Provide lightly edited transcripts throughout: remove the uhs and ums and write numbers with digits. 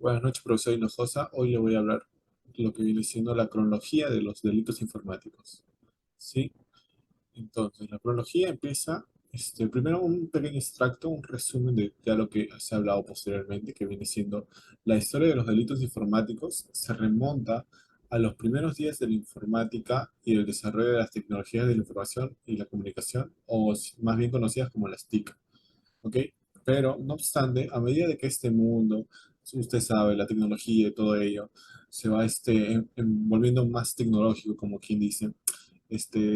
Buenas noches, profesor Hinojosa. Hoy le voy a hablar lo que viene siendo la cronología de los delitos informáticos. ¿Sí? Entonces, la cronología empieza, primero un pequeño extracto, un resumen de ya lo que se ha hablado posteriormente, que viene siendo la historia de los delitos informáticos. Se remonta a los primeros días de la informática y el desarrollo de las tecnologías de la información y la comunicación, o más bien conocidas como las TIC. ¿Ok? Pero, no obstante, a medida de que este mundo, usted sabe, la tecnología y todo ello, se va volviendo más tecnológico, como quien dice,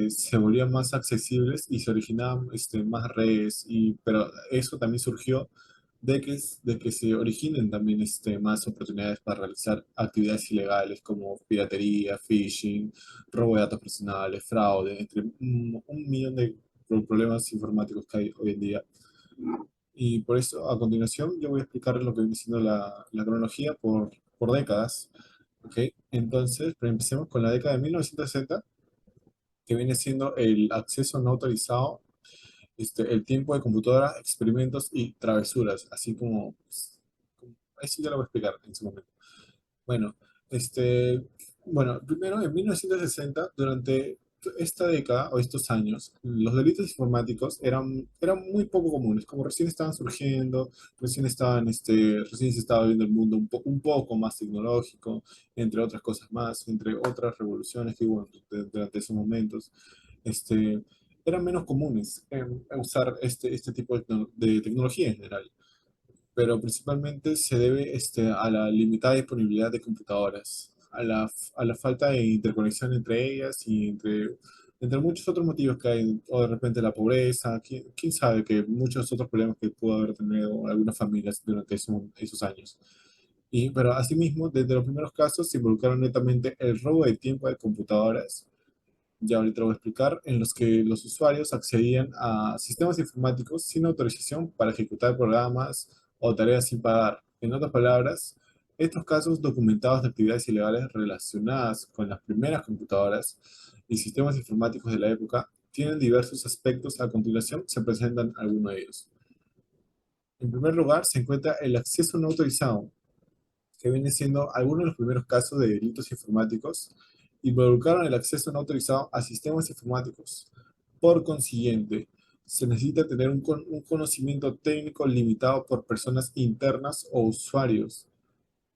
se volvían más accesibles y se originaban más redes, pero eso también surgió de que se originen también más oportunidades para realizar actividades ilegales como piratería, phishing, robo de datos personales, fraude, entre un millón de problemas informáticos que hay hoy en día. Y por eso, a continuación, yo voy a explicar lo que viene siendo la cronología por décadas. ¿Ok? Entonces, pero empecemos con la década de 1960, que viene siendo el acceso no autorizado, el tiempo de computadora, experimentos y travesuras, así como, eso ya lo voy a explicar en su momento. Bueno, primero en 1960, durante esta década o estos años, los delitos informáticos eran muy poco comunes, como recién estaban surgiendo, recién se estaba viendo el mundo un poco más tecnológico, entre otras cosas más, entre otras revoluciones que hubo durante esos momentos, este, eran menos comunes en usar este tipo de tecnología en general, pero principalmente se debe a la limitada disponibilidad de computadoras, a la falta de interconexión entre ellas y entre muchos otros motivos que hay, o de repente la pobreza, quién sabe, que muchos otros problemas que pudo haber tenido algunas familias durante esos años. Pero asimismo, desde los primeros casos se involucraron netamente el robo de tiempo de computadoras, ya ahorita lo voy a explicar, en los que los usuarios accedían a sistemas informáticos sin autorización para ejecutar programas o tareas sin pagar. En otras palabras, estos casos documentados de actividades ilegales relacionadas con las primeras computadoras y sistemas informáticos de la época tienen diversos aspectos. A continuación se presentan algunos de ellos. En primer lugar, se encuentra el acceso no autorizado, que viene siendo algunos de los primeros casos de delitos informáticos, involucraron el acceso no autorizado a sistemas informáticos. Por consiguiente, se necesita tener un conocimiento técnico limitado por personas internas o usuarios.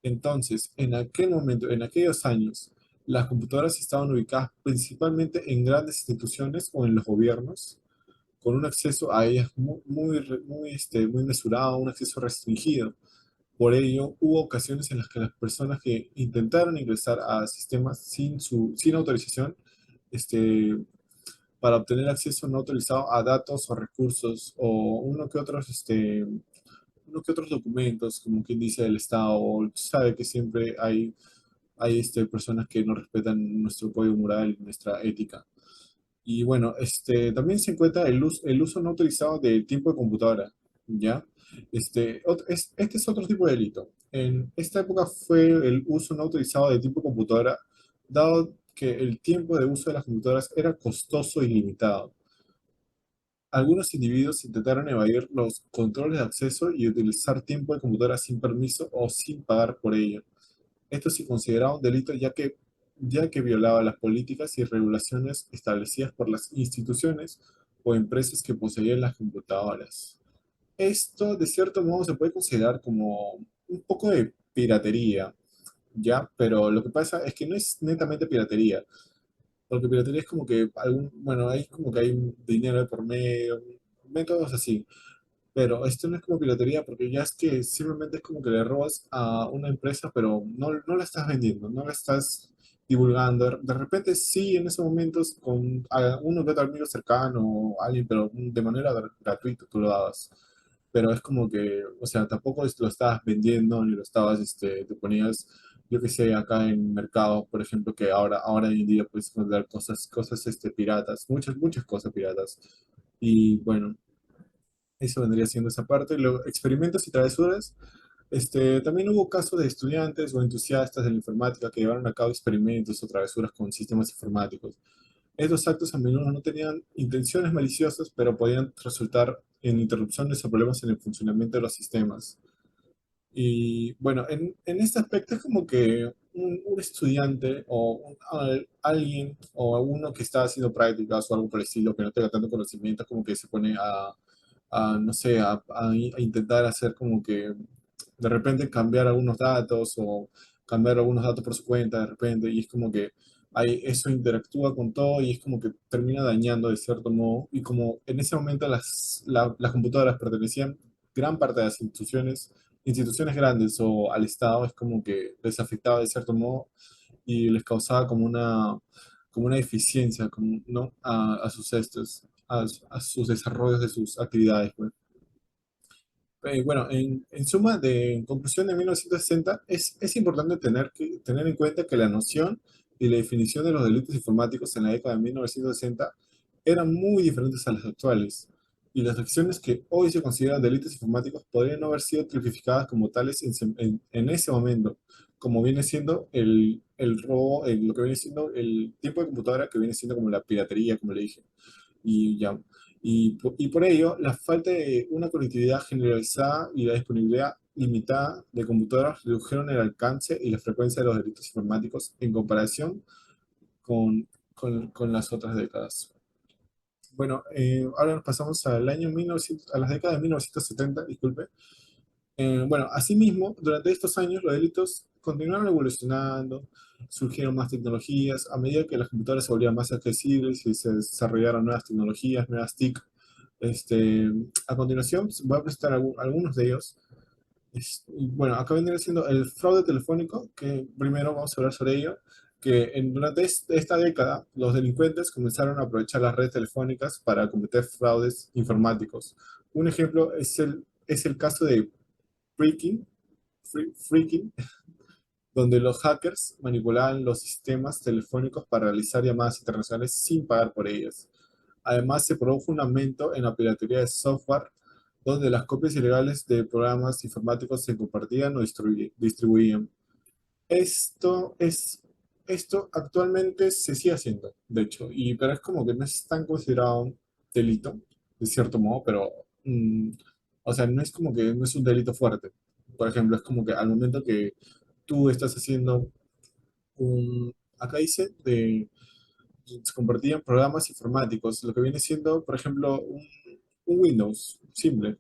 Entonces, en aquel momento, en aquellos años, las computadoras estaban ubicadas principalmente en grandes instituciones o en los gobiernos, con un acceso a ellas muy mesurado, un acceso restringido. Por ello, hubo ocasiones en las que las personas que intentaron ingresar a sistemas sin autorización, este, para obtener acceso no autorizado a datos o recursos o uno que otros documentos, como quien dice del Estado, o sabe que siempre hay personas que no respetan nuestro código moral y nuestra ética. Y bueno, también se encuentra el uso no autorizado del tiempo de computadora, ¿ya? Este es otro tipo de delito. En esta época fue el uso no autorizado de tiempo de computadora, dado que el tiempo de uso de las computadoras era costoso y limitado. Algunos individuos intentaron evadir los controles de acceso y utilizar tiempo de computadora sin permiso o sin pagar por ello. Esto se consideraba un delito ya que violaba las políticas y regulaciones establecidas por las instituciones o empresas que poseían las computadoras. Esto, de cierto modo, se puede considerar como un poco de piratería, ¿ya? Pero lo que pasa es que no es netamente piratería, porque piratería es como que bueno, hay como que hay dinero de por medio, métodos así. Pero esto no es como piratería porque ya es que simplemente es como que le robas a una empresa, pero no la estás vendiendo, no la estás divulgando. De repente sí, en esos momentos con uno que otro amigo cercano o alguien, pero de manera gratuita tú lo dabas. Pero es como que, o sea, tampoco lo estabas vendiendo ni lo estabas, te ponías, yo qué sé, acá en mercado, por ejemplo, que ahora hoy en día puedes encontrar cosas, piratas, muchas cosas piratas. Y bueno, eso vendría siendo esa parte. Luego, experimentos y travesuras. También hubo casos de estudiantes o entusiastas de la informática que llevaron a cabo experimentos o travesuras con sistemas informáticos. Estos actos a menudo no tenían intenciones maliciosas, pero podían resultar en interrupciones o problemas en el funcionamiento de los sistemas. Y bueno, en este aspecto es como que un estudiante o alguien o uno que está haciendo prácticas o algo por el estilo, que no tenga tanto conocimiento, como que se pone no sé, a intentar hacer como que de repente cambiar algunos datos o cambiar algunos datos por su cuenta de repente, y es como que eso interactúa con todo y es como que termina dañando de cierto modo. Y como en ese momento las computadoras pertenecían gran parte de las instituciones grandes o al Estado, es como que les afectaba de cierto modo y les causaba como una deficiencia como, ¿no? A sus a sus desarrollos de sus actividades, pues. Bueno, en suma, en conclusión de 1960, es importante tener en cuenta que la noción y la definición de los delitos informáticos en la década de 1960 eran muy diferentes a las actuales, y las acciones que hoy se consideran delitos informáticos podrían no haber sido tipificadas como tales en ese momento, como viene siendo el robo, lo que viene siendo el tiempo de computadora, que viene siendo como la piratería, como le dije y ya. Y por ello, la falta de una conectividad generalizada y la disponibilidad limitada de computadoras redujeron el alcance y la frecuencia de los delitos informáticos en comparación con, con las otras décadas. Bueno, ahora nos pasamos al año 1900, a las décadas de 1970, disculpe. Bueno, asimismo, durante estos años los delitos continuaron evolucionando, surgieron más tecnologías, a medida que las computadoras se volvían más accesibles y se desarrollaron nuevas tecnologías, nuevas TIC. Este, a continuación, voy a presentar algunos de ellos. Y bueno, acá vendría siendo el fraude telefónico, que primero vamos a hablar sobre ello, que durante esta década los delincuentes comenzaron a aprovechar las redes telefónicas para cometer fraudes informáticos. Un ejemplo es el caso de Freaking, Freaking, donde los hackers manipulaban los sistemas telefónicos para realizar llamadas internacionales sin pagar por ellas. Además, se produjo un aumento en la piratería de software, donde las copias ilegales de programas informáticos se compartían o distribuían. Esto es, esto actualmente se sigue haciendo, de hecho, pero es como que no es tan considerado un delito, de cierto modo, pero, o sea, no es como que no es un delito fuerte. Por ejemplo, es como que al momento que tú estás haciendo acá dice, se compartían programas informáticos, lo que viene siendo, por ejemplo, un Windows simple.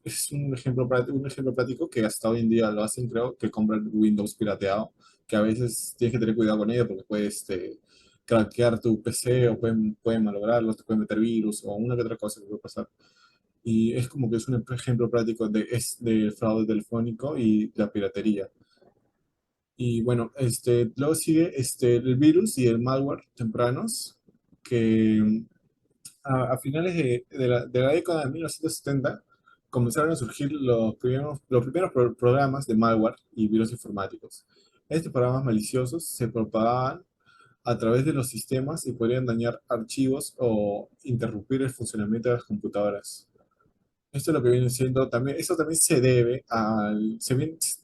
Es un ejemplo práctico que hasta hoy en día lo hacen, creo, que compran Windows pirateado, que a veces tienes que tener cuidado con ello porque puedes craquear tu PC o pueden malograrlo, te pueden meter virus o una que otra cosa que puede pasar. Y es como que es un ejemplo práctico de fraude telefónico y la piratería. Y bueno, luego sigue el virus y el malware tempranos, que a finales de la década de 1970 comenzaron a surgir los primeros programas de malware y virus informáticos. Estos programas maliciosos se propagaban a través de los sistemas y podrían dañar archivos o interrumpir el funcionamiento de las computadoras. Esto es lo que viene siendo también, eso también se debe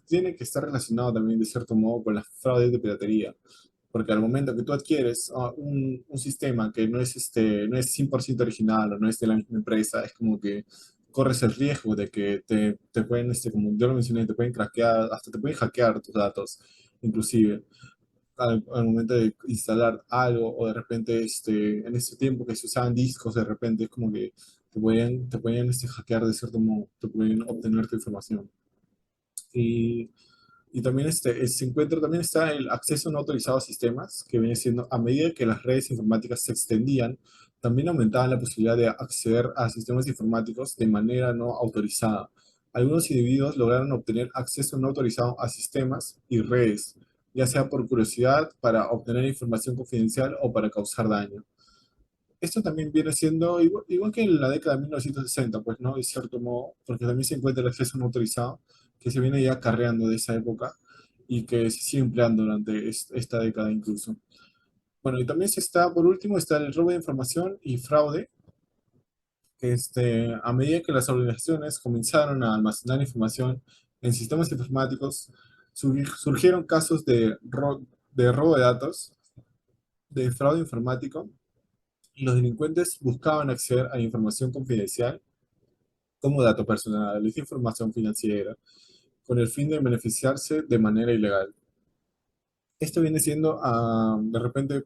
tiene que estar relacionado también de cierto modo con las fraudes de piratería, porque al momento que tú adquieres un sistema que no es 100% original o no es de la misma empresa, es como que corres el riesgo de que te pueden, como yo lo mencioné, te pueden craquear, hasta te pueden hackear tus datos, inclusive al momento de instalar algo o de repente en ese tiempo que se usaban discos, de repente es como que te podían hackear de cierto modo, te podían obtener tu información. Y, y también se encuentra, también está el acceso no autorizado a sistemas, que viene siendo a medida que las redes informáticas se extendían, también aumentaban la posibilidad de acceder a sistemas informáticos de manera no autorizada. Algunos individuos lograron obtener acceso no autorizado a sistemas y redes, ya sea por curiosidad, para obtener información confidencial o para causar daño. Esto también viene siendo igual que en la década de 1960, pues, ¿no? De cierto modo, porque también se encuentra el acceso no autorizado, que se viene ya carreando de esa época y que se sigue empleando durante esta década incluso. Bueno, y también por último, está el robo de información y fraude, que a medida que las organizaciones comenzaron a almacenar información en sistemas informáticos, surgieron casos de robo de datos, de fraude informático, y los delincuentes buscaban acceder a información confidencial como datos personales, información financiera con el fin de beneficiarse de manera ilegal. Esto viene siendo, de repente,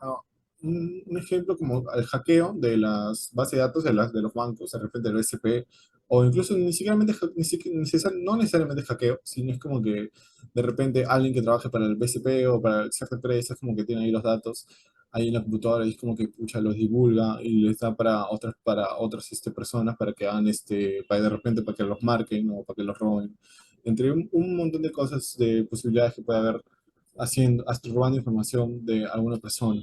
ah, un ejemplo como el hackeo de las bases de datos de los bancos, de repente del BCP, o incluso ni siquiera, no necesariamente hackeo, sino es como que de repente alguien que trabaje para el BCP o para cierta empresa, es como que tiene ahí los datos ahí en la computadora y es como que pucha, los divulga y les da para otras personas para que hagan para de repente para que los marquen o para que los roben. Entre un montón de cosas, de posibilidades que puede haber haciendo, hasta robando información de alguna persona.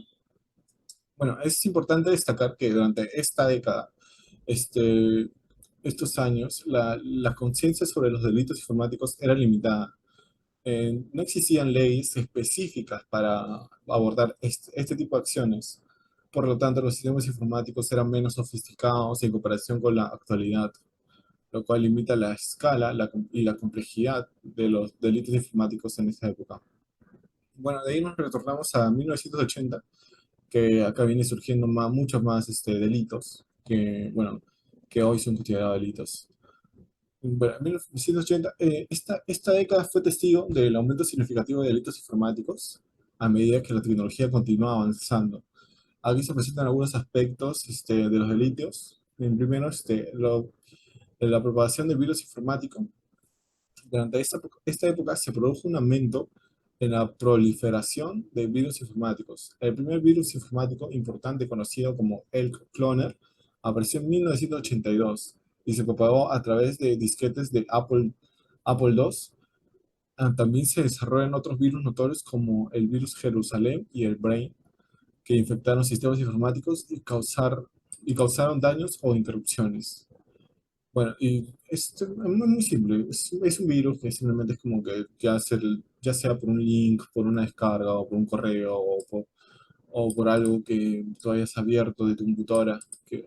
Bueno, es importante destacar que durante esta década, este, estos años, la conciencia sobre los delitos informáticos era limitada. No existían leyes específicas para abordar este tipo de acciones. Por lo tanto, los sistemas informáticos eran menos sofisticados en comparación con la actualidad, lo cual limita la escala y la complejidad de los delitos informáticos en esta época. Bueno, de ahí nos retornamos a 1980, que acá viene surgiendo muchos más delitos que, bueno, que hoy son considerados delitos. Bueno, en 1980, esta década fue testigo del aumento significativo de delitos informáticos a medida que la tecnología continúa avanzando. Aquí se presentan algunos aspectos de los delitos. En primero, la propagación del virus informático. Durante esta época se produjo un aumento en la proliferación de virus informáticos. El primer virus informático importante, conocido como el Cloner, apareció en 1982 y se propagó a través de disquetes de Apple II. También se desarrollan otros virus notorios como el virus Jerusalén y el Brain, que infectaron sistemas informáticos y causaron daños o interrupciones. Bueno, y es muy, muy simple. Es un virus que simplemente es como que ya sea por un link, por una descarga, o por un correo, o por algo que tú hayas abierto de tu computadora,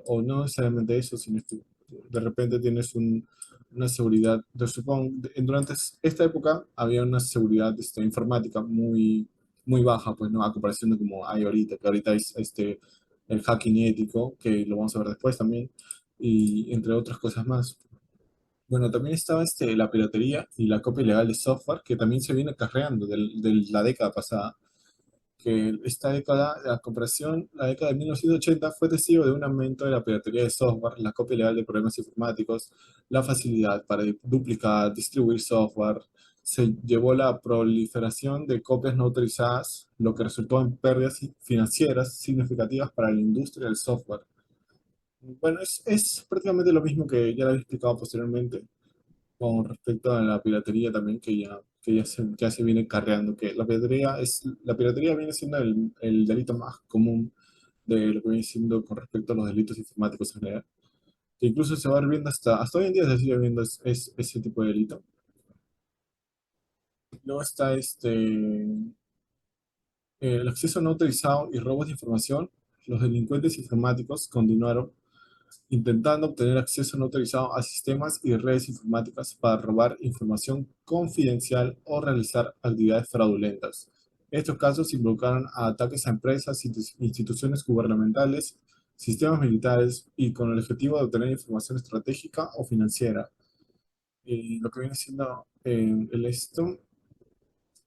o no necesariamente eso, sino que de repente tienes una seguridad. Supongo, durante esta época había una seguridad informática muy, muy baja, pues, ¿no? A comparación de como hay ahorita, que ahorita es el hacking ético, que lo vamos a ver después también, y entre otras cosas más. Bueno, también estaba la piratería y la copia ilegal de software, que también se viene acarreando de la década pasada. Que esta década, la década de 1980, fue testigo de un aumento de la piratería de software, la copia ilegal de programas informáticos, la facilidad para duplicar, distribuir software. Se llevó la proliferación de copias no autorizadas, lo que resultó en pérdidas financieras significativas para la industria del software. Bueno, es prácticamente lo mismo que ya lo había explicado posteriormente con respecto a la piratería también, ya se viene carreando, que la piratería viene siendo el delito más común de lo que viene siendo con respecto a los delitos informáticos en general, que incluso se va a ver viendo hasta hoy en día se sigue viendo ese tipo de delito. Luego está el acceso no autorizado y robos de información. Los delincuentes informáticos continuaron intentando obtener acceso no autorizado a sistemas y redes informáticas para robar información confidencial o realizar actividades fraudulentas. Estos casos involucraron a ataques a empresas, instituciones gubernamentales, sistemas militares y con el objetivo de obtener información estratégica o financiera. Y lo que viene siendo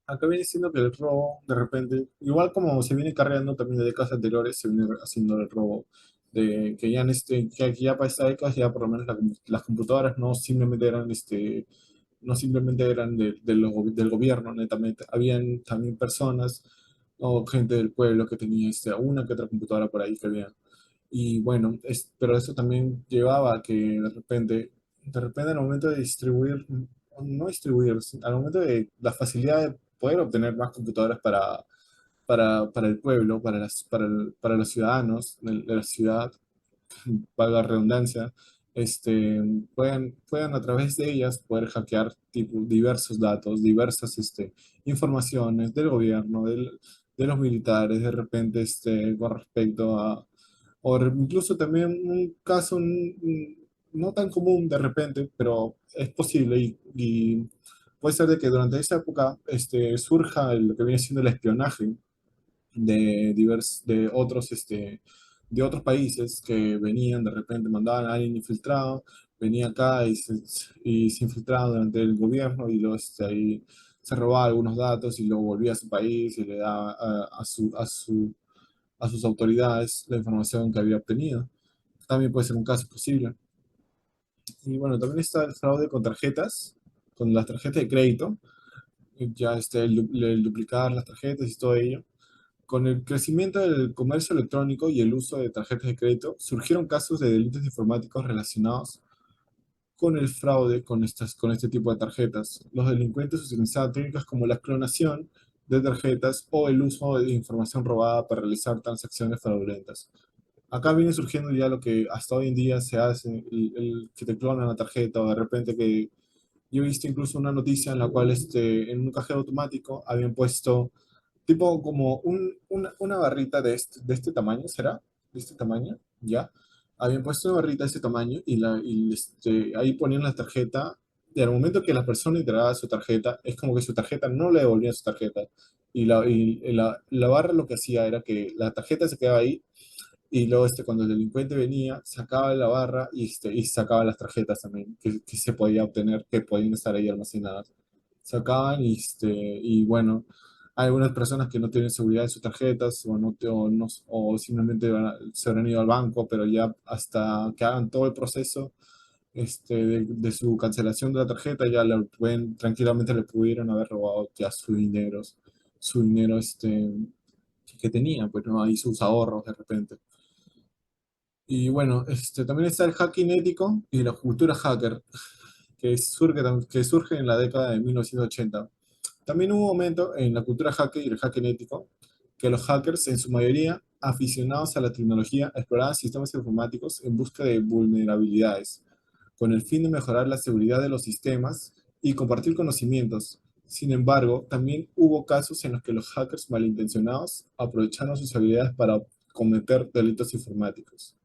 acá viene siendo que el robo, de repente, igual como se viene cargando también de décadas anteriores, se viene haciendo el robo de que ya que aquí ya para esta década ya por lo menos las computadoras no simplemente eran del gobierno, netamente. Habían también personas o gente del pueblo que tenía una que otra computadora por ahí que había. Y bueno, pero eso también llevaba a que de repente al momento de distribuir, no distribuir, al momento de la facilidad de poder obtener más computadoras para el pueblo, para los ciudadanos de la ciudad, valga la redundancia, puedan a través de ellas poder hackear diversos datos, diversas informaciones del gobierno, de los militares, de repente con respecto incluso también un caso no tan común de repente, pero es posible y puede ser de que durante esa época surja lo que viene siendo el espionaje de otros países que venían de repente, mandaban a alguien infiltrado venía acá y se infiltraba durante el gobierno y luego ahí se robaba algunos datos y luego volvía a su país y le daba a sus autoridades la información que había obtenido. También puede ser un caso posible. Y bueno, también está el fraude con tarjetas, con las tarjetas de crédito, ya el duplicar las tarjetas y todo ello. Con el crecimiento del comercio electrónico y el uso de tarjetas de crédito, surgieron casos de delitos informáticos relacionados con el fraude con este tipo de tarjetas. Los delincuentes utilizaban técnicas como la clonación de tarjetas o el uso de información robada para realizar transacciones fraudulentas. Acá viene surgiendo ya lo que hasta hoy en día se hace, que te clonan la tarjeta o de repente que yo he visto incluso una noticia en la cual en un cajero automático habían puesto tipo como una barrita de este tamaño, ¿será? De este tamaño, ¿ya? Habían puesto una barrita de este tamaño ahí ponían la tarjeta y al momento que la persona entregaba su tarjeta, es como que su tarjeta no le devolvía su tarjeta. La barra lo que hacía era que la tarjeta se quedaba ahí y luego cuando el delincuente venía, sacaba la barra y sacaba las tarjetas también que se podía obtener, que podían estar ahí almacenadas. Sacaban y bueno, hay algunas personas que no tienen seguridad en sus tarjetas o simplemente se habrán ido al banco, pero ya hasta que hagan todo el proceso de su cancelación de la tarjeta, ya tranquilamente le pudieron haber robado ya su dinero que tenía, pues no, ahí sus ahorros de repente. Y bueno, también está el hacking ético y la cultura hacker, que surge en la década de 1980. También hubo un momento en la cultura hacker y el hacking ético que los hackers, en su mayoría aficionados a la tecnología, exploraban sistemas informáticos en busca de vulnerabilidades, con el fin de mejorar la seguridad de los sistemas y compartir conocimientos. Sin embargo, también hubo casos en los que los hackers malintencionados aprovecharon sus habilidades para cometer delitos informáticos.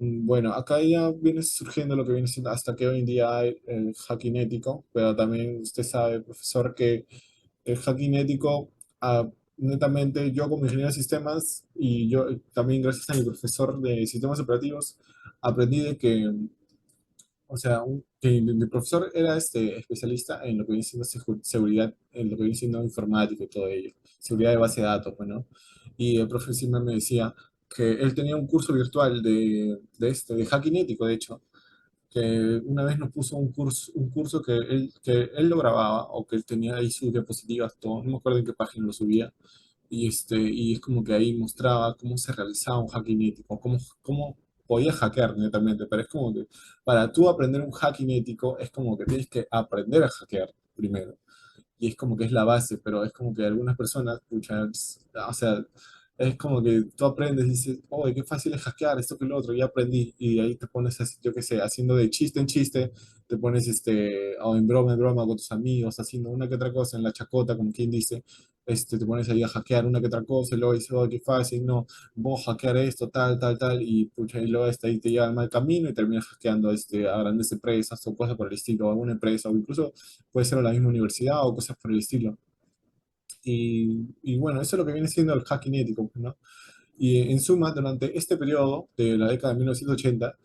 Bueno, acá ya viene surgiendo lo que viene siendo hasta que hoy en día hay el hacking ético, pero también usted sabe, profesor, que el hacking ético, netamente yo como ingeniero de sistemas y yo también gracias a mi profesor de sistemas operativos, aprendí de que, o sea, que mi profesor era especialista en lo que viene siendo seguridad, en lo que viene siendo informática y todo ello, seguridad de base de datos, bueno. Y el profesor siempre me decía que él tenía un curso virtual de hacking ético, de hecho, que una vez nos puso un curso que él lo grababa o que él tenía ahí sus diapositivas, todo, no me acuerdo en qué página lo subía, y es como que ahí mostraba cómo se realizaba un hacking ético, cómo podías hackear netamente, pero es como que para tú aprender un hacking ético es como que tienes que aprender a hackear primero y es como que es la base, pero es como que algunas personas, pucha, o sea, es como que tú aprendes y dices, oh, qué fácil es hackear, esto que lo otro, ya aprendí, y ahí te pones, así, yo qué sé, haciendo de chiste en chiste, te pones, o en broma con tus amigos, haciendo una que otra cosa en la chacota, como quien dice, te pones ahí a hackear una que otra cosa, y luego dices, oh, qué fácil, no, vos hackear esto, tal, tal, tal, y pucha, y luego ahí te lleva al mal camino y terminas hackeando a grandes empresas o cosas por el estilo, o alguna empresa, o incluso puede ser a la misma universidad o cosas por el estilo. Y bueno, eso es lo que viene siendo el hacking ético, ¿no? Y en suma, durante este periodo de la década de 1980,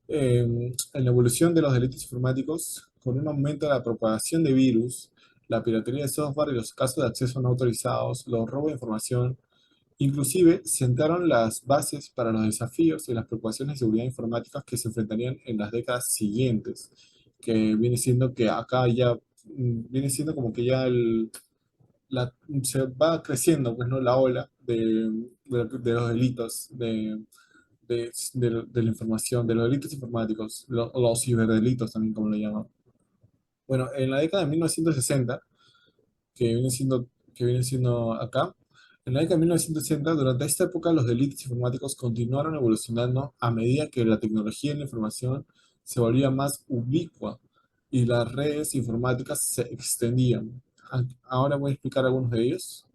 en la evolución de los delitos informáticos, con un aumento de la propagación de virus, la piratería de software y los casos de acceso no autorizados, los robos de información, inclusive sentaron las bases para los desafíos y las preocupaciones de seguridad informática que se enfrentarían en las décadas siguientes, que viene siendo que acá ya, viene siendo como que ya se va creciendo, pues, ¿no? La ola de los delitos, de la información, de los delitos informáticos, los ciberdelitos también, como le llaman. Bueno, en la década de 1960, que viene siendo acá, en la década de 1960, durante esta época, los delitos informáticos continuaron evolucionando a medida que la tecnología y la información se volvía más ubicua y las redes informáticas se extendían. Ahora voy a explicar algunos de ellos.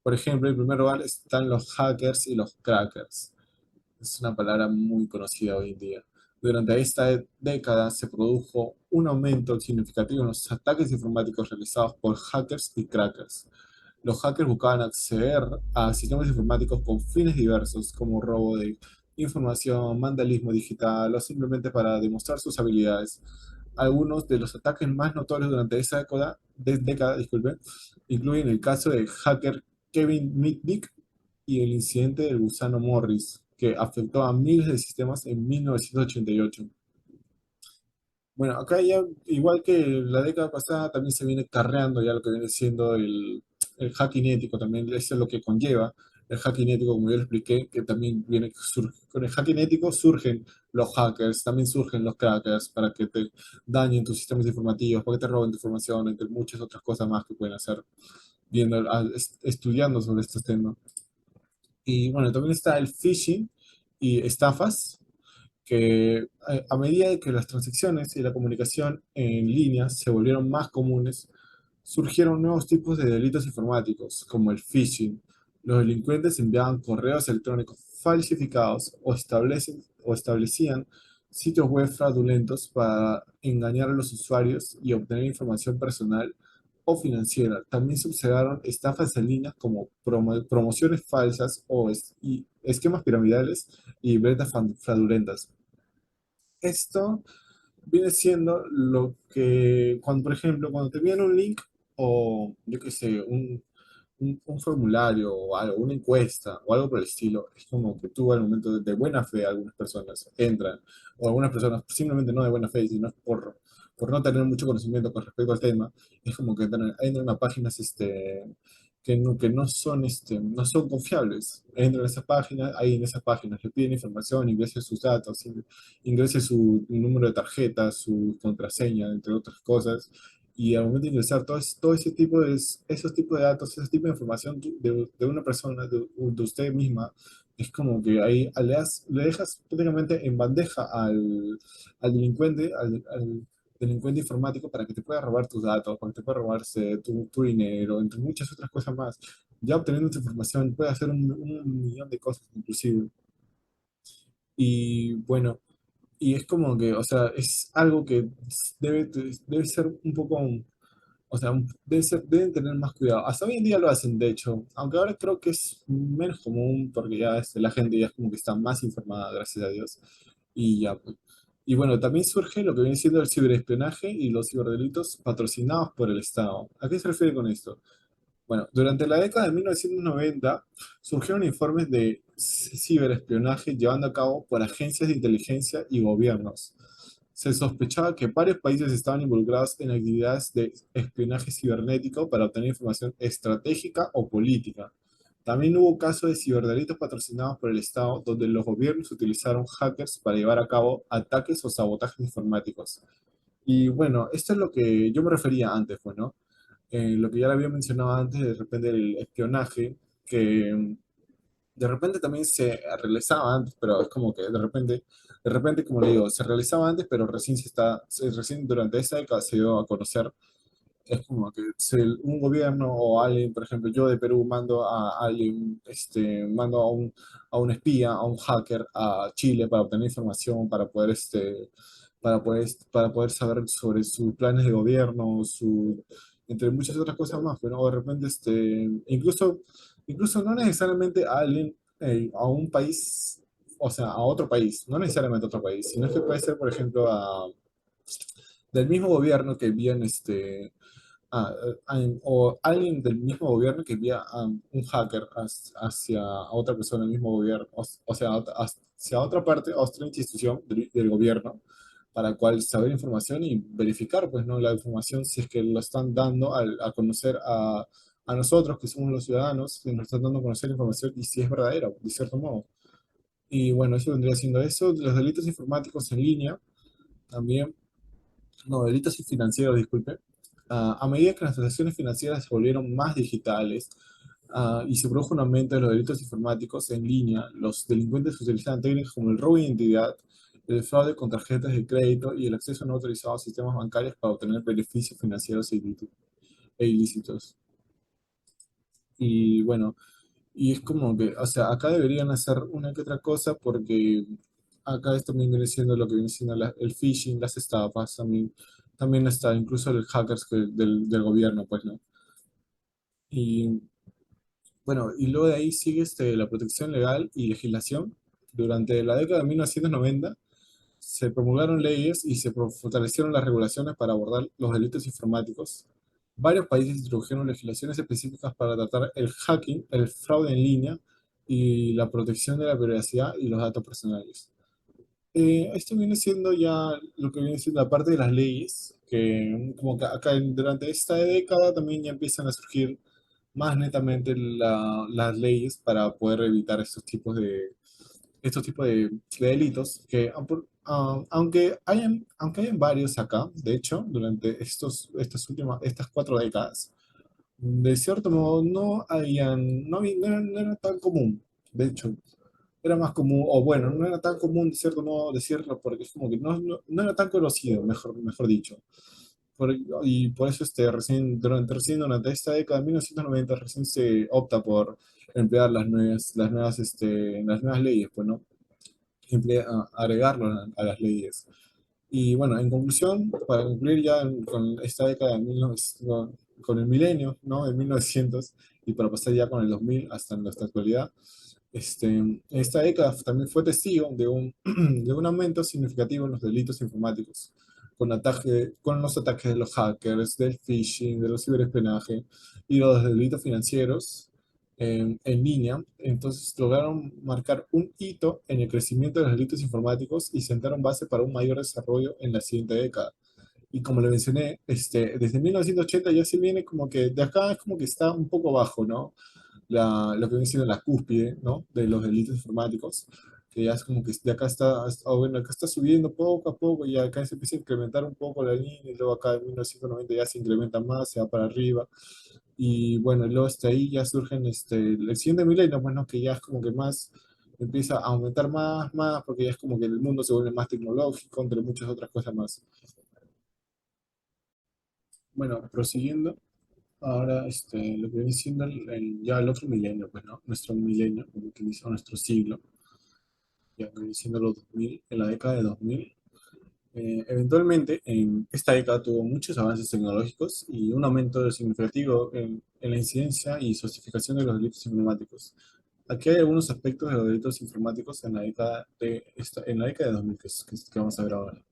Por ejemplo, en primer lugar están los hackers y los crackers. Es una palabra muy conocida hoy en día. Durante esta década se produjo un aumento significativo en los ataques informáticos realizados por hackers y crackers. Los hackers buscaban acceder a sistemas informáticos con fines diversos, como robo de información, vandalismo digital o simplemente para demostrar sus habilidades. Algunos de los ataques más notorios durante esa década, disculpe, incluyen el caso del hacker Kevin Mitnick y el incidente del gusano Morris, que afectó a miles de sistemas en 1988. Bueno, acá ya, igual que la década pasada, también se viene carreando ya lo que viene siendo el hacking ético, también eso es lo que conlleva el hacking ético, como yo lo expliqué, que también viene, con el hacking ético surgen los hackers, también surgen los crackers para que te dañen tus sistemas informativos, para que te roben tu información, entre muchas otras cosas más que pueden hacer viendo, estudiando sobre estos temas. Y bueno, también está el phishing y estafas, que a medida de que las transacciones y la comunicación en línea se volvieron más comunes, surgieron nuevos tipos de delitos informáticos, como el phishing. Los delincuentes enviaban correos electrónicos falsificados o establecían sitios web fraudulentos para engañar a los usuarios y obtener información personal o financiera. También se observaron estafas en línea como promociones falsas y esquemas piramidales y ventas fraudulentas. Esto viene siendo lo que, cuando, por ejemplo, cuando te envían un link o, yo qué sé, un formulario o algo, una encuesta o algo por el estilo, es como que tú al momento de buena fe algunas personas entran, o algunas personas simplemente no de buena fe, sino por no tener mucho conocimiento con respecto al tema, es como que entran a páginas que no son, no son confiables. Entran a esas páginas, ahí en esas páginas le piden información, ingresen sus datos, ingrese su número de tarjeta, su contraseña, entre otras cosas, y al momento de ingresar todo ese tipo esos tipos de datos, ese tipo de información de una persona, de usted misma, es como que ahí le dejas prácticamente en bandeja al delincuente, al delincuente informático para que te pueda robar tus datos, para que te pueda robarse tu dinero, entre muchas otras cosas más. Ya obteniendo tu información puede hacer un millón de cosas inclusive. Y bueno, y es como que, o sea, es algo que debe ser un poco, o sea, deben tener más cuidado. Hasta hoy en día lo hacen, de hecho, aunque ahora creo que es menos común porque ya la gente ya es como que está más informada, gracias a Dios. Y ya, pues. Y bueno, también surge lo que viene siendo el ciberespionaje y los ciberdelitos patrocinados por el Estado. ¿A qué se refiere con esto? Bueno, durante la década de 1990 surgieron informes de ciberespionaje llevando a cabo por agencias de inteligencia y gobiernos. Se sospechaba que varios países estaban involucrados en actividades de espionaje cibernético para obtener información estratégica o política. También hubo casos de ciberdelitos patrocinados por el Estado, donde los gobiernos utilizaron hackers para llevar a cabo ataques o sabotajes informáticos. Y bueno, esto es lo que yo me refería antes, pues, ¿no? Lo que ya le había mencionado antes, de repente el espionaje, que de repente también se realizaba antes, pero es como que de repente, como le digo, se realizaba antes, pero recién durante esa década se dio a conocer. Es como que si un gobierno o alguien, por ejemplo, yo de Perú mando a alguien, mando a un espía, a un hacker a Chile para obtener información, para poder saber sobre sus planes de gobierno, entre muchas otras cosas más, pero de repente, incluso no necesariamente a alguien, a un país, o sea, a otro país, no necesariamente a otro país, sino que puede ser, por ejemplo, del mismo gobierno que envían o alguien del mismo gobierno que envía a un hacker hacia a otra persona del mismo gobierno, o sea, hacia otra parte, a otra institución del gobierno, para cual saber información y verificar, pues, ¿no? La información si es que lo están dando a conocer a nosotros, que somos los ciudadanos, que nos están dando a conocer información y si es verdadera, de cierto modo. Y bueno, eso vendría siendo eso. Los delitos informáticos en línea también, no, delitos financieros, disculpe. A medida que las transacciones financieras se volvieron más digitales, y se produjo un aumento de los delitos informáticos en línea, los delincuentes utilizaban técnicas como el robo de identidad, el fraude con tarjetas de crédito y el acceso no autorizado a sistemas bancarios para obtener beneficios financieros e ilícitos. Y bueno, y es como que, o sea, acá deberían hacer una que otra cosa porque acá esto también viene siendo lo que viene siendo el phishing, las estafas, también está incluso el hackers del gobierno, pues, ¿no? Y bueno, y luego de ahí sigue la protección legal y legislación. Durante la década de 1990 se promulgaron leyes y se fortalecieron las regulaciones para abordar los delitos informáticos. Varios países introdujeron legislaciones específicas para tratar el hacking, el fraude en línea y la protección de la privacidad y los datos personales. Esto viene siendo ya lo que viene siendo la parte de las leyes, que como que acá durante esta década también ya empiezan a surgir más netamente las leyes para poder evitar estos tipos de delitos que aunque hayan varios acá, de hecho, durante estas 4 décadas, de cierto modo no era tan común. De hecho, era más común, o bueno, no era tan común de cierto modo decirlo, porque es como que no era tan conocido, mejor dicho. Y por eso recién durante esta década de 1990 recién se opta por emplear las nuevas leyes, pues, ¿no? Agregarlo a las leyes. Y bueno, en conclusión, para concluir ya con esta década de 1900, con el milenio, ¿no? De 1900, y para pasar ya con el 2000 hasta nuestra actualidad, esta década también fue testigo de un aumento significativo en los delitos informáticos, con los ataques de los hackers, del phishing, de los ciberespionaje y los delitos financieros en línea. Entonces lograron marcar un hito en el crecimiento de los delitos informáticos y sentaron base para un mayor desarrollo en la siguiente década. Y como le mencioné, desde 1980 ya se viene como que, de acá es como que está un poco bajo, ¿no? Lo que viene siendo la cúspide, ¿no? De los delitos informáticos, que ya es como que de acá bueno, acá está subiendo poco a poco y acá se empieza a incrementar un poco la línea y luego acá en 1990 ya se incrementa más, se va para arriba y bueno, y luego hasta ahí ya surgen el siguiente milenio, bueno, que ya es como que más empieza a aumentar más, porque ya es como que el mundo se vuelve más tecnológico, entre muchas otras cosas más. Bueno, prosiguiendo. Ahora, lo que viene siendo ya el otro milenio, pues, ¿no? Nuestro milenio, como que dice, o nuestro siglo, ya que viene siendo los 2000, en la década de 2000. Eventualmente, en esta década tuvo muchos avances tecnológicos y un aumento significativo en la incidencia y sofisticación de los delitos informáticos. Aquí hay algunos aspectos de los delitos informáticos en la década de 2000 que vamos a ver ahora.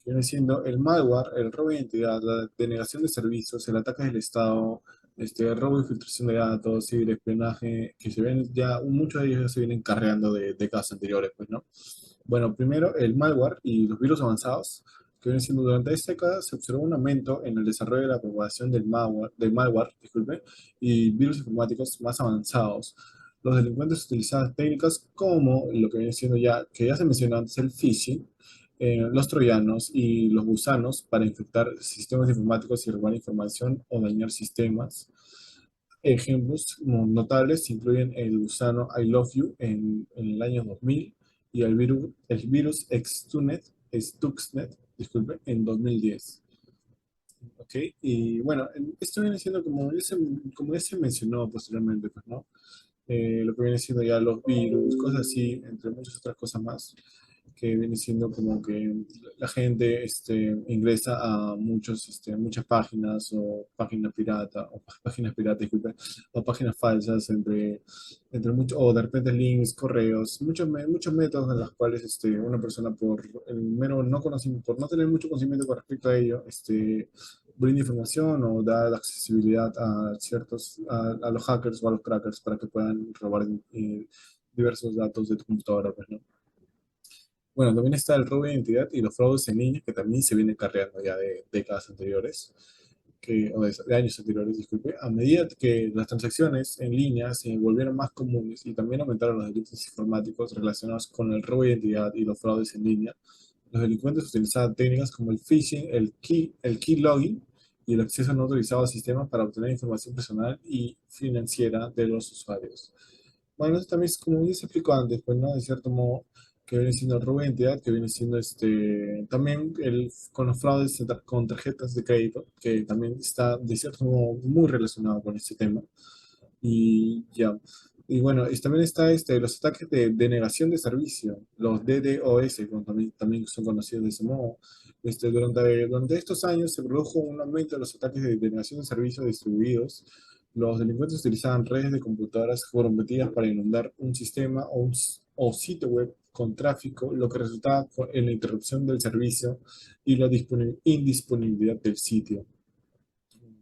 Viene siendo el malware, el robo de identidad, la denegación de servicios, el ataque del Estado, el robo y filtración de datos, ciberespionaje, que se ven ya, muchos de ellos ya se vienen carreando de décadas anteriores, pues, ¿no? Bueno, primero el malware y los virus avanzados, que vienen siendo durante esta década se observó un aumento en el desarrollo de la propagación del malware, disculpe, y virus informáticos más avanzados. Los delincuentes utilizaban técnicas como lo que viene siendo ya, que ya se mencionó antes, el phishing, los troyanos y los gusanos para infectar sistemas informáticos y robar información o dañar sistemas. Ejemplos notables incluyen el gusano I Love You en el año 2000 y el virus Stuxnet, disculpe, en 2010. ¿Ok? Y bueno, esto viene siendo como ya se mencionó posteriormente, pues, ¿no? Lo que viene siendo ya los virus, cosas así, entre muchas otras cosas más, que viene siendo como que la gente ingresa a muchas páginas o páginas pirata, o páginas piratas, disculpe, o páginas falsas, o de repente links, correos, muchos métodos en los cuales una persona por el mero no conocimiento, por no tener mucho conocimiento con respecto a ello, brinda información o da la accesibilidad a los hackers o a los crackers para que puedan robar diversos datos de tu computadora, pues, ¿no? Bueno, también está el robo de identidad y los fraudes en línea, que también se vienen carreando ya de décadas anteriores, o de años anteriores, disculpe. A medida que las transacciones en línea se volvieron más comunes y también aumentaron los delitos informáticos relacionados con el robo de identidad y los fraudes en línea, los delincuentes utilizaban técnicas como el phishing, el key logging y el acceso no autorizado al sistema para obtener información personal y financiera de los usuarios. Bueno, eso también es como ya se explicó antes, pues, ¿no? De cierto modo, que viene siendo el robo de identidad, que viene siendo también con los fraudes con tarjetas de crédito, que también está de cierto modo muy relacionado con este tema. Y ya. Y bueno, también está los ataques de denegación de servicio, los DDoS, como también son conocidos de ese modo. Durante estos años se produjo un aumento de los ataques de denegación de servicios distribuidos. Los delincuentes utilizaban redes de computadoras comprometidas para inundar un sistema o sitio web con tráfico, lo que resultaba en la interrupción del servicio y la indisponibilidad del sitio.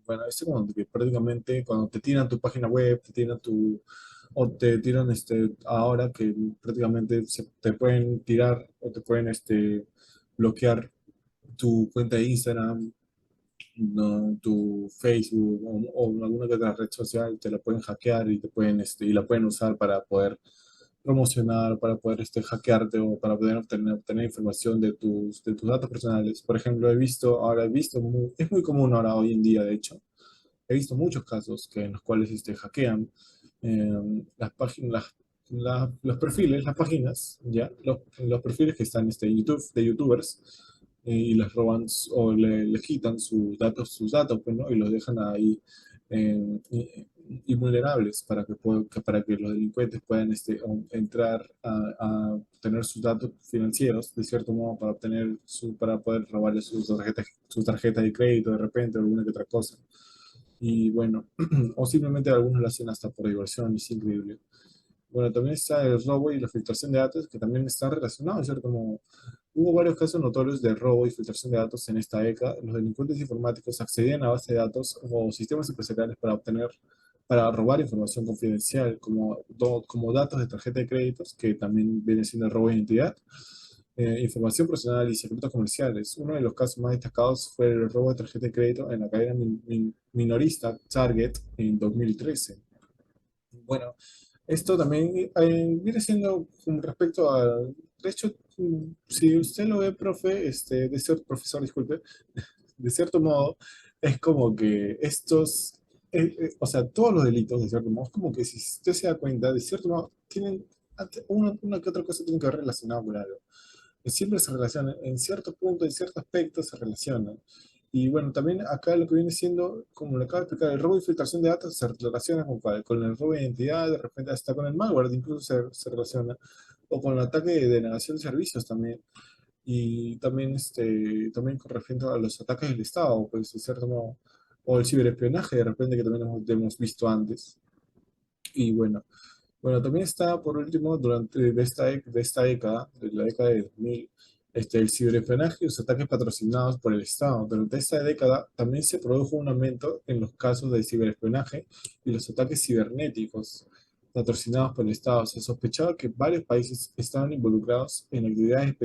Bueno, es como que prácticamente cuando te tiran tu página web, te tiran o te tiran ahora que prácticamente te pueden tirar o te pueden bloquear tu cuenta de Instagram, no, tu Facebook o alguna que otra red social, te la pueden hackear y te pueden y la pueden usar para poder promocionar, para poder hackearte o para poder obtener información de tus datos personales. Por ejemplo, ahora he visto, es muy común ahora hoy en día, de hecho, he visto muchos casos en los cuales hackean las páginas, los perfiles, las páginas, ¿ya? Los perfiles que están YouTube, de YouTubers, y les roban les quitan sus datos, pues, ¿no? Y los dejan ahí invulnerables para para que los delincuentes puedan entrar a tener sus datos financieros, de cierto modo, para poder robarle sus tarjetas de crédito de repente, o alguna que otra cosa. Y bueno, o simplemente algunos lo hacen hasta por diversión, y es increíble. Bueno, también está el robo y la filtración de datos, que también están relacionados, ¿cierto? Como hubo varios casos notorios de robo y filtración de datos en esta década. Los delincuentes informáticos accedían a bases de datos o sistemas empresariales para robar información confidencial, como datos de tarjeta de créditos, que también viene siendo el robo de identidad, información personal y secretos comerciales. Uno de los casos más destacados fue el robo de tarjeta de crédito en la cadena minorista Target en 2013. Bueno, esto también viene siendo con respecto a, de hecho, si usted lo ve, profe, de ser profesor, disculpe, de cierto modo, es como que o sea, todos los delitos, de cierto modo, es como que si usted se da cuenta, de cierto modo, tienen, una que otra cosa tiene que ver relacionado con algo. Siempre se relacionan, en cierto punto, en cierto aspecto se relacionan. Y bueno, también acá lo que viene siendo, como le acabo de explicar, el robo y filtración de datos se relaciona con el robo de identidad, de repente hasta con el malware, incluso se relaciona, o con el ataque de denegación de servicios también. Y también, también con respecto a los ataques del Estado, pues, de cierto modo, o el ciberespionaje, de repente, que también hemos visto antes. Y bueno, también está, por último, de esta década, de la década de 2000, el ciberespionaje y los ataques patrocinados por el Estado. Durante esta década también se produjo un aumento en los casos de ciberespionaje y los ataques cibernéticos patrocinados por el Estado. Se sospechaba que varios países estaban involucrados en actividades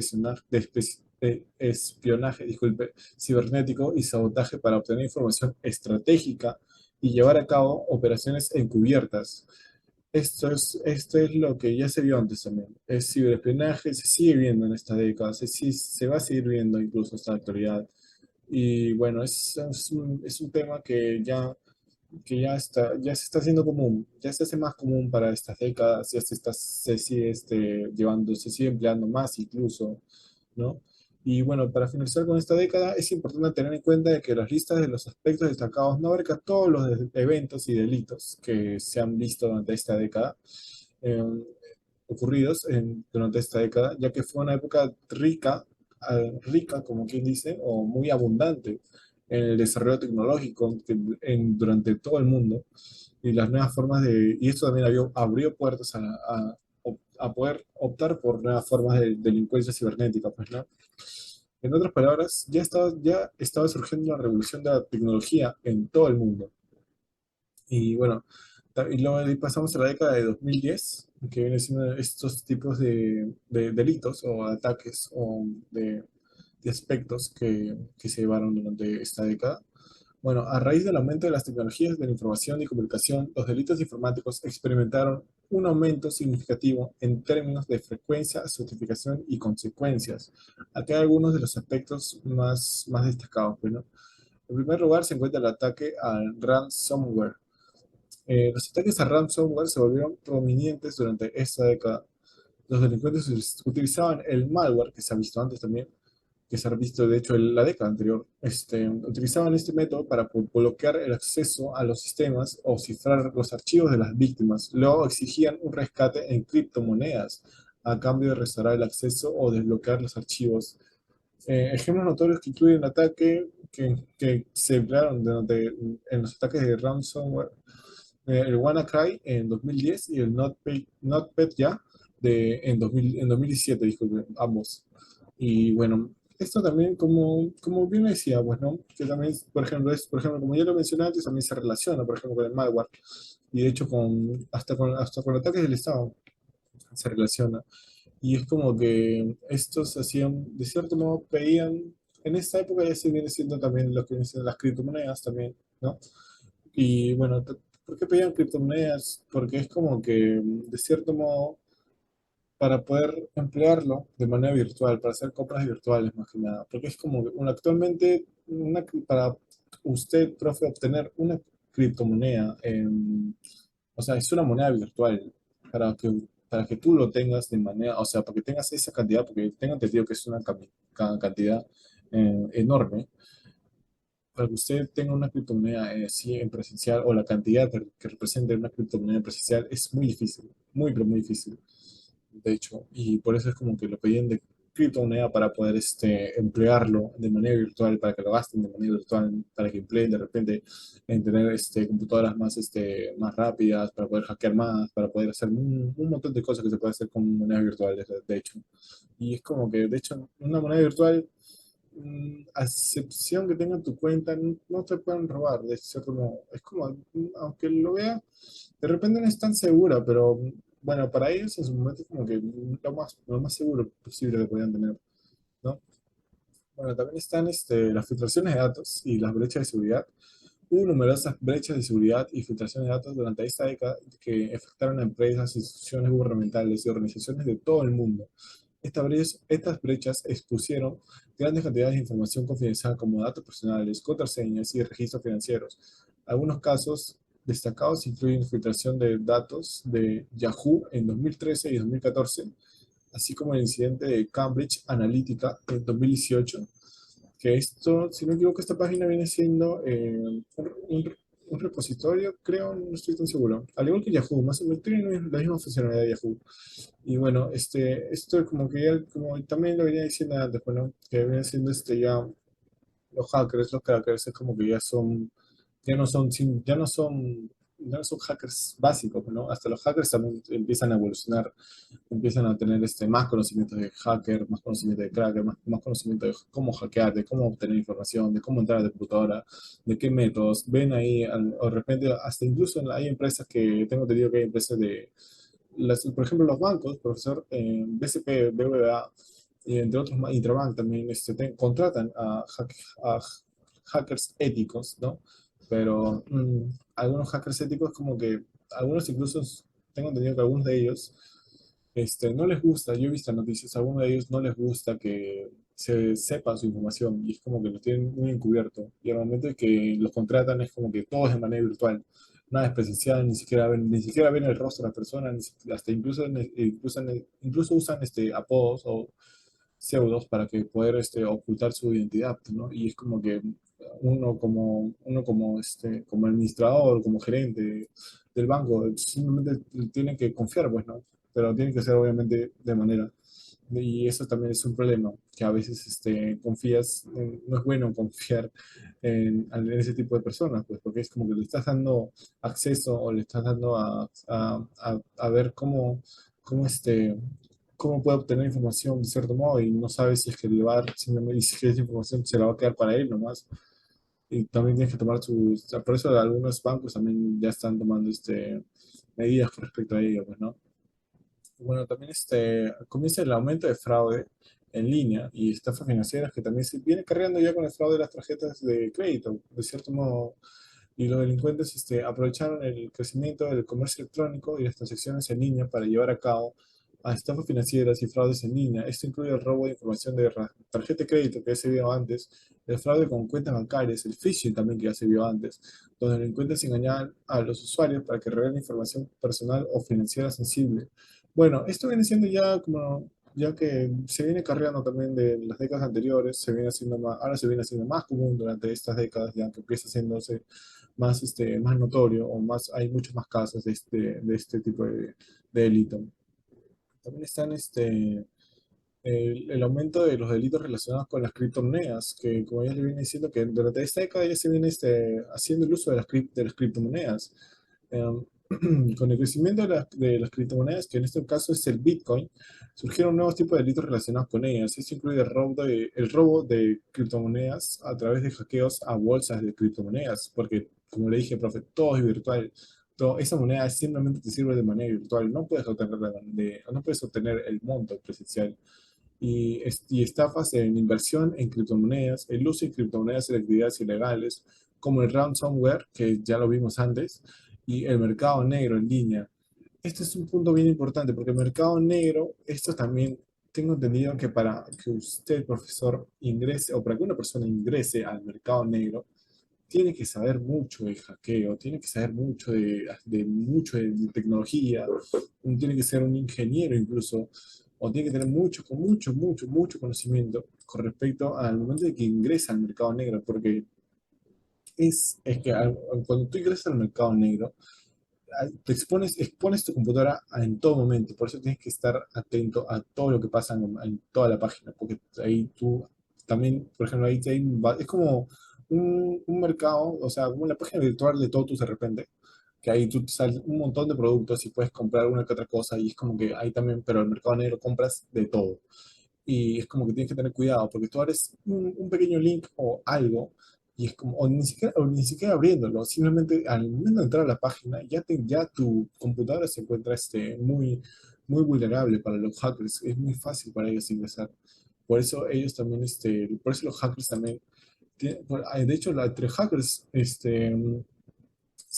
de espionaje, disculpe, cibernético y sabotaje para obtener información estratégica y llevar a cabo operaciones encubiertas. Esto es lo que ya se vio antes también. Es ciberespionaje, se sigue viendo en esta década, se va a seguir viendo incluso hasta la actualidad. Y bueno, es un tema que ya se está haciendo común, ya se hace más común para estas décadas, se sigue se sigue empleando más incluso, ¿no? Y bueno, para finalizar con esta década, es importante tener en cuenta de que las listas de los aspectos destacados no abarcan todos los eventos y delitos que se han visto durante esta década, eh, durante esta década, ya que fue una época rica, como quien dice, o muy abundante en el desarrollo tecnológico durante todo el mundo y las nuevas formas y esto también abrió puertas a poder optar por nuevas formas de delincuencia cibernética, pues, ¿no? En otras palabras, ya estaba surgiendo la revolución de la tecnología en todo el mundo. Y bueno, y luego de ahí pasamos a la década de 2010, que viene siendo estos tipos de delitos o ataques de aspectos que se llevaron durante esta década. Bueno, a raíz del aumento de las tecnologías de la información y comunicación, los delitos informáticos experimentaron un aumento significativo en términos de frecuencia, certificación y consecuencias. Acá hay algunos de los aspectos más destacados. Bueno, en primer lugar se encuentra el ataque al ransomware. Los ataques a ransomware se volvieron prominentes durante esta década. Los delincuentes utilizaban el malware, que se ha visto antes también, que se ha visto de hecho en la década anterior, utilizaban este método para bloquear el acceso a los sistemas o cifrar los archivos de las víctimas. Luego exigían un rescate en criptomonedas a cambio de restaurar el acceso o desbloquear los archivos. Ejemplos notorios que incluyen ataque que se emplearon en los ataques de ransomware, el WannaCry en 2010 y el NotPetya en 2017, disculpe, ambos. Y bueno, esto también, como bien me decía, pues, ¿no? Que también, por ejemplo, como ya lo mencioné antes, también se relaciona, por ejemplo, con el malware. Y de hecho, hasta con ataques del Estado se relaciona. Y es como que estos hacían, de cierto modo, pedían, en esta época ya se viene siendo también lo que vienen siendo las criptomonedas también, ¿no? Y bueno, ¿por qué pedían criptomonedas? Porque es como que, de cierto modo, para poder emplearlo de manera virtual, para hacer compras virtuales más que nada. Porque es como que actualmente, para usted, profe, obtener una criptomoneda, o sea, es una moneda virtual para que, para que tú lo tengas de manera, o sea, para que tengas esa cantidad, porque tengo entendido que es una cantidad enorme, para que usted tenga una criptomoneda así en presencial o la cantidad que represente una criptomoneda en presencial es muy difícil, muy, pero muy difícil, de hecho, y por eso es como que lo pedían de criptomoneda para poder emplearlo de manera virtual, para que lo gasten de manera virtual, para que empleen de repente en tener computadoras más, más rápidas, para poder hackear más, para poder hacer un montón de cosas que se puede hacer con monedas virtuales, de hecho. Y es como que, de hecho, una moneda virtual, a excepción que tenga tu cuenta, no te pueden robar, de cierto modo. Es como, aunque lo vea, de repente no es tan segura, pero bueno, para ellos en su momento es como que lo más seguro posible que podían tener, ¿no? Bueno, también están las filtraciones de datos y las brechas de seguridad. Hubo numerosas brechas de seguridad y filtraciones de datos durante esta década que afectaron a empresas, instituciones gubernamentales y organizaciones de todo el mundo. Estas brechas expusieron grandes cantidades de información confidencial como datos personales, contraseñas y registros financieros. Algunos casos destacados incluyen filtración de datos de Yahoo en 2013 y 2014, así como el incidente de Cambridge Analytica en 2018, que esto, si no me equivoco, esta página viene siendo un repositorio, creo, no estoy tan seguro. Al igual que Yahoo, más o menos tiene la misma funcionalidad de Yahoo. Y bueno, esto como que ya, como también lo venía diciendo antes, bueno, que viene siendo ya los crackers, es como que ya no son, ya no son hackers básicos, ¿no? Hasta los hackers también empiezan a evolucionar, empiezan a tener más conocimientos de hacker, más conocimiento de cracker, más conocimiento de cómo hackear, de cómo obtener información, de cómo entrar a la computadora, de qué métodos. Ven ahí, o de repente, hasta incluso hay empresas que, tengo entendido que hay empresas por ejemplo, los bancos, profesor, BCP, BBVA, y entre otros, Intrabank también contratan a hackers éticos, ¿no? Pero algunos hackers éticos como que, algunos incluso, tengo entendido que algunos de ellos no les gusta, yo he visto noticias, a algunos de ellos no les gusta que se sepa su información y es como que lo tienen muy encubierto. Y al momento de que los contratan es como que todo es de manera virtual, nada es presencial, ni siquiera ven el rostro de la persona, hasta incluso usan apodos o pseudos para que poder ocultar su identidad, ¿no? Y es como que como administrador, como gerente del banco, simplemente tiene que confiar, pues, ¿no? Pero tiene que ser obviamente de manera. Y eso también es un problema, que a veces confías, no es bueno confiar en ese tipo de personas, pues porque es como que le estás dando acceso o le estás dando a ver cómo, cómo puede obtener información de cierto modo y no sabes si es que le va a dar, simplemente, si es que esa información se la va a quedar para él nomás. Y también tienes que tomar por eso algunos bancos también ya están tomando medidas con respecto a ello, pues, ¿no? Bueno, también comienza el aumento de fraude en línea y estafas financieras que también se viene cargando ya con el fraude de las tarjetas de crédito, de cierto modo. Y los delincuentes aprovecharon el crecimiento del comercio electrónico y las transacciones en línea para llevar a cabo a estafas financieras y fraudes en línea. Esto incluye el robo de información de tarjeta de crédito que ya se vio antes, el fraude con cuentas bancarias, el phishing también que ya se vio antes, donde delincuentes engañaban a los usuarios para que revelen información personal o financiera sensible. Bueno, esto viene siendo ya como, ya que se viene cargando también de las décadas anteriores, se viene haciendo más, ahora se viene haciendo más común durante estas décadas, ya que empieza haciéndose más notorio o más, hay muchos más casos de este tipo de delito. También están el aumento de los delitos relacionados con las criptomonedas, que como ya le viene diciendo, que durante esta década ya se viene haciendo el uso de las criptomonedas. Con el crecimiento de las criptomonedas, que en este caso es el Bitcoin, surgieron nuevos tipos de delitos relacionados con ellas. Esto incluye el robo de criptomonedas a través de hackeos a bolsas de criptomonedas, porque, como le dije, profe, todo es virtual. Esa moneda simplemente te sirve de manera virtual. No puedes obtener el monto presencial y estafas en inversión en criptomonedas, el uso de criptomonedas en actividades ilegales, como el ransomware, que ya lo vimos antes, y el mercado negro en línea. Este es un punto bien importante porque el mercado negro, esto también tengo entendido que para que usted, profesor, ingrese o para que una persona ingrese al mercado negro, tiene que saber mucho de hackeo, tiene que saber mucho de tecnología, tiene que ser un ingeniero incluso, o tiene que tener mucho conocimiento con respecto al momento de que ingresa al mercado negro, porque es que cuando tú ingresas al mercado negro, expones tu computadora en todo momento, por eso tienes que estar atento a todo lo que pasa en toda la página, porque ahí tú también, por ejemplo, es como un mercado, o sea, como una página virtual de Totus de repente, que ahí tú sales un montón de productos y puedes comprar una que otra cosa, y es como que ahí también, pero en el mercado negro compras de todo y es como que tienes que tener cuidado porque tú abres un pequeño link o algo y es como, o ni siquiera abriéndolo, simplemente al momento de entrar a la página ya tu computadora se encuentra muy vulnerable para los hackers, es muy fácil para ellos ingresar. Por eso ellos también, por eso los hackers también, de hecho, entre hackers,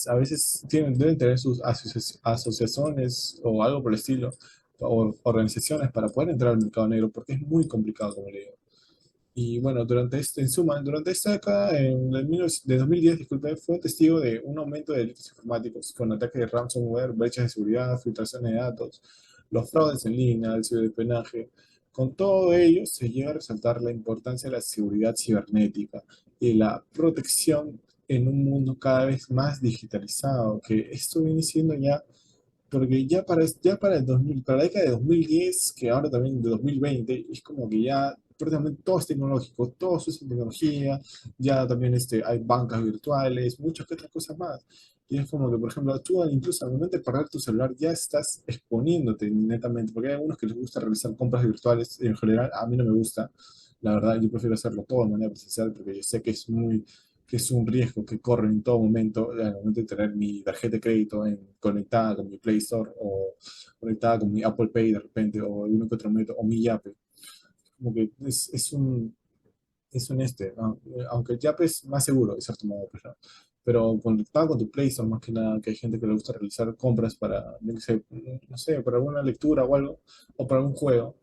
a veces deben tener sus asociaciones o algo por el estilo, o organizaciones para poder entrar al mercado negro, porque es muy complicado, como le digo. Y bueno, en suma, durante esta década, de 2010, disculpe, fue testigo de un aumento de delitos informáticos, con ataques de ransomware, brechas de seguridad, filtraciones de datos, los fraudes en línea, el ciberespionaje. Con todo ello, se llega a resaltar la importancia de la seguridad cibernética y la protección en un mundo cada vez más digitalizado, que esto viene siendo ya porque ya para para la década de 2010, que ahora también de 2020, es como que ya prácticamente todo es tecnológico, todo se usa tecnología, ya también hay bancas virtuales, muchas que otras cosas más. Y es como que, por ejemplo, tú incluso al momento de pagar tu celular ya estás exponiéndote netamente, porque hay algunos que les gusta realizar compras virtuales, en general a mí no me gusta, la verdad, yo prefiero hacerlo todo de manera presencial porque yo sé que es un riesgo que corre en todo momento al momento de tener mi tarjeta de crédito conectada con mi Play Store o conectada con mi Apple Pay de repente o alguno que otro método o mi Yape. Como que ¿no? Aunque el Yape es más seguro de cierto modo, pues, ¿no? Pero conectado con tu Play Store más que nada, que hay gente que le gusta realizar compras para, yo qué sé, no sé, para alguna lectura o algo, o para un juego.